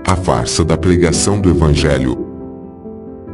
A farsa da pregação do Evangelho.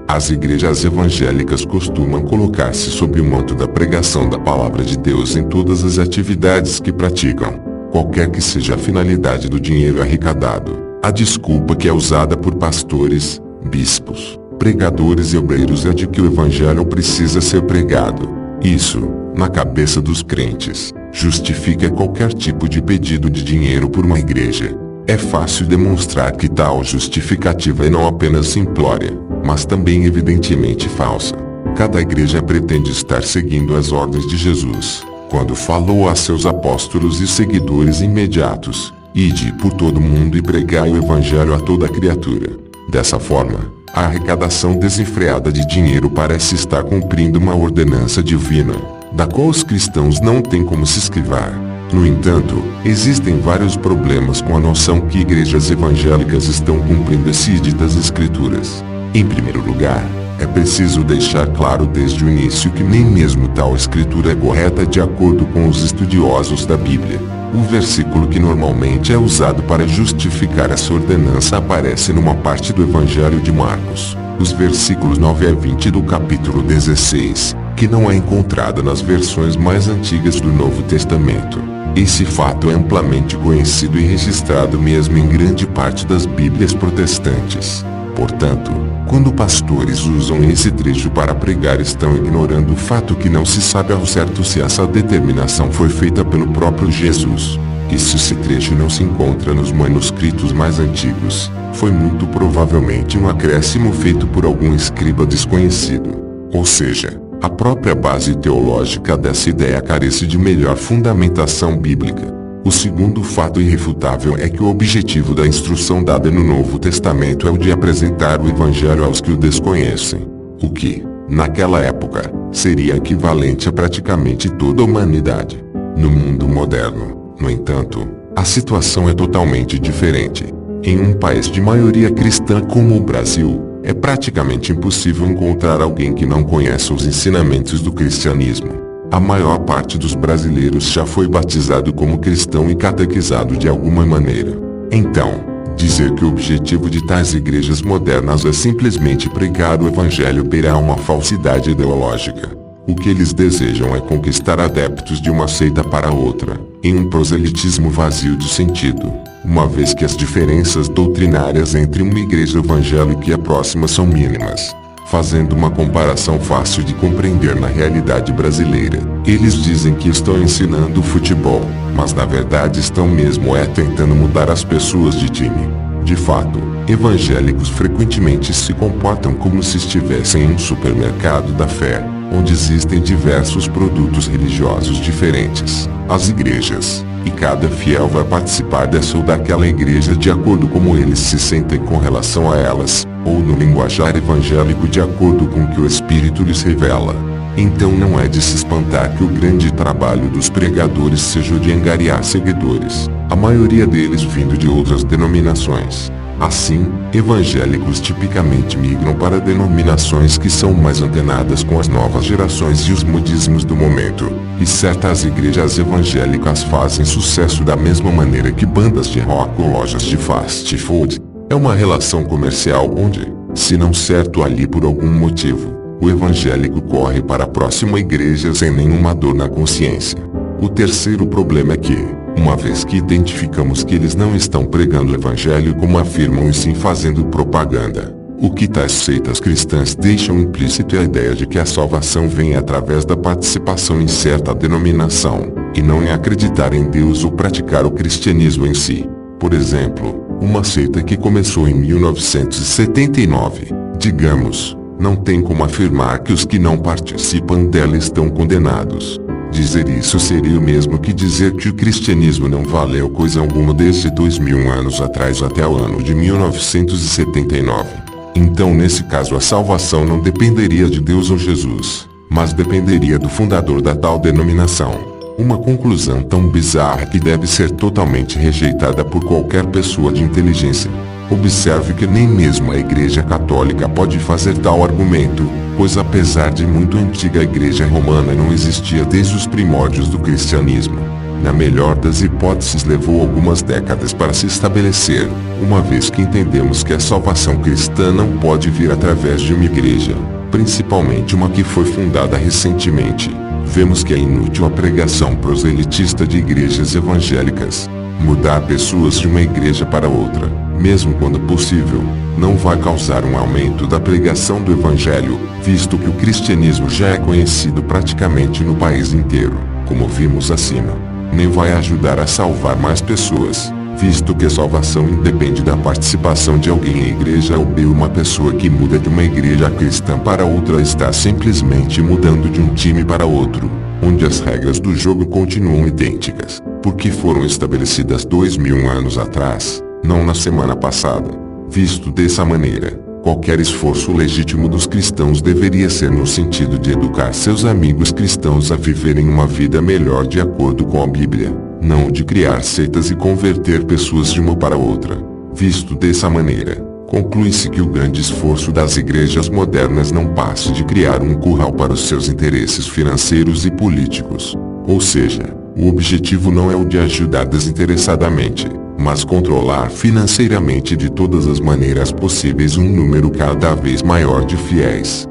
As igrejas evangélicas costumam colocar-se sob o manto da pregação da palavra de Deus em todas as atividades que praticam, qualquer que seja a finalidade do dinheiro arrecadado. A desculpa que é usada por pastores, bispos, pregadores e obreiros é de que o Evangelho precisa ser pregado. Isso, na cabeça dos crentes, justifica qualquer tipo de pedido de dinheiro por uma igreja. É fácil demonstrar que tal justificativa é não apenas simplória, mas também evidentemente falsa. Cada igreja pretende estar seguindo as ordens de Jesus, quando falou a seus apóstolos e seguidores imediatos: ide por todo mundo e pregai o Evangelho a toda criatura. Dessa forma, a arrecadação desenfreada de dinheiro parece estar cumprindo uma ordenança divina, da qual os cristãos não têm como se esquivar. No entanto, existem vários problemas com a noção que igrejas evangélicas estão cumprindo esse ide das Escrituras. Em primeiro lugar, é preciso deixar claro desde o início que nem mesmo tal escritura é correta de acordo com os estudiosos da Bíblia. O versículo que normalmente é usado para justificar essa ordenança aparece numa parte do Evangelho de Marcos, os versículos 9 a 20 do capítulo 16, que não é encontrada nas versões mais antigas do Novo Testamento. Esse fato é amplamente conhecido e registrado mesmo em grande parte das Bíblias protestantes. Portanto, quando pastores usam esse trecho para pregar, estão ignorando o fato que não se sabe ao certo se essa determinação foi feita pelo próprio Jesus. E se esse trecho não se encontra nos manuscritos mais antigos, foi muito provavelmente um acréscimo feito por algum escriba desconhecido. Ou seja, a própria base teológica dessa ideia carece de melhor fundamentação bíblica. O segundo fato irrefutável é que o objetivo da instrução dada no Novo Testamento é o de apresentar o Evangelho aos que o desconhecem, o que, naquela época, seria equivalente a praticamente toda a humanidade. No mundo moderno, no entanto, a situação é totalmente diferente. Em um país de maioria cristã como o Brasil, é praticamente impossível encontrar alguém que não conheça os ensinamentos do cristianismo. A maior parte dos brasileiros já foi batizado como cristão e catequizado de alguma maneira. Então, dizer que o objetivo de tais igrejas modernas é simplesmente pregar o Evangelho beira uma falsidade ideológica. O que eles desejam é conquistar adeptos de uma seita para outra, em um proselitismo vazio de sentido, uma vez que as diferenças doutrinárias entre uma igreja evangélica e a próxima são mínimas. Fazendo uma comparação fácil de compreender na realidade brasileira, eles dizem que estão ensinando futebol, mas na verdade estão mesmo tentando mudar as pessoas de time. De fato, evangélicos frequentemente se comportam como se estivessem em um supermercado da fé, onde existem diversos produtos religiosos diferentes. As igrejas, e cada fiel vai participar dessa ou daquela igreja de acordo como eles se sentem com relação a elas, ou no linguajar evangélico de acordo com o que o Espírito lhes revela. Então não é de se espantar que o grande trabalho dos pregadores seja o de angariar seguidores, a maioria deles vindo de outras denominações. Assim, evangélicos tipicamente migram para denominações que são mais antenadas com as novas gerações e os modismos do momento, e certas igrejas evangélicas fazem sucesso da mesma maneira que bandas de rock ou lojas de fast food. É uma relação comercial onde, se não certo ali por algum motivo, o evangélico corre para a próxima igreja sem nenhuma dor na consciência. O terceiro problema é que, uma vez que identificamos que eles não estão pregando o Evangelho como afirmam e sim fazendo propaganda, o que tais seitas cristãs deixam implícito é a ideia de que a salvação vem através da participação em certa denominação, e não em acreditar em Deus ou praticar o cristianismo em si. Por exemplo, uma seita que começou em 1979, digamos, não tem como afirmar que os que não participam dela estão condenados. Dizer isso seria o mesmo que dizer que o cristianismo não valeu coisa alguma desde 2000 anos atrás até o ano de 1979. Então nesse caso a salvação não dependeria de Deus ou Jesus, mas dependeria do fundador da tal denominação. Uma conclusão tão bizarra que deve ser totalmente rejeitada por qualquer pessoa de inteligência. Observe que nem mesmo a Igreja Católica pode fazer tal argumento, pois apesar de muito antiga a Igreja Romana não existia desde os primórdios do cristianismo. Na melhor das hipóteses, levou algumas décadas para se estabelecer, uma vez que entendemos que a salvação cristã não pode vir através de uma igreja, principalmente uma que foi fundada recentemente. Vemos que é inútil a pregação proselitista de igrejas evangélicas. Mudar pessoas de uma igreja para outra, mesmo quando possível, não vai causar um aumento da pregação do evangelho, visto que o cristianismo já é conhecido praticamente no país inteiro, como vimos acima. Nem vai ajudar a salvar mais pessoas, visto que a salvação independe da participação de alguém em igreja ou bem. Uma pessoa que muda de uma igreja cristã para outra está simplesmente mudando de um time para outro, onde as regras do jogo continuam idênticas, porque foram estabelecidas 2000 anos atrás, não na semana passada. Visto dessa maneira, qualquer esforço legítimo dos cristãos deveria ser no sentido de educar seus amigos cristãos a viverem uma vida melhor de acordo com a Bíblia, não de criar seitas e converter pessoas de uma para outra. Visto dessa maneira, conclui-se que o grande esforço das igrejas modernas não passa de criar um curral para os seus interesses financeiros e políticos. Ou seja, o objetivo não é o de ajudar desinteressadamente, mas controlar financeiramente de todas as maneiras possíveis um número cada vez maior de fiéis.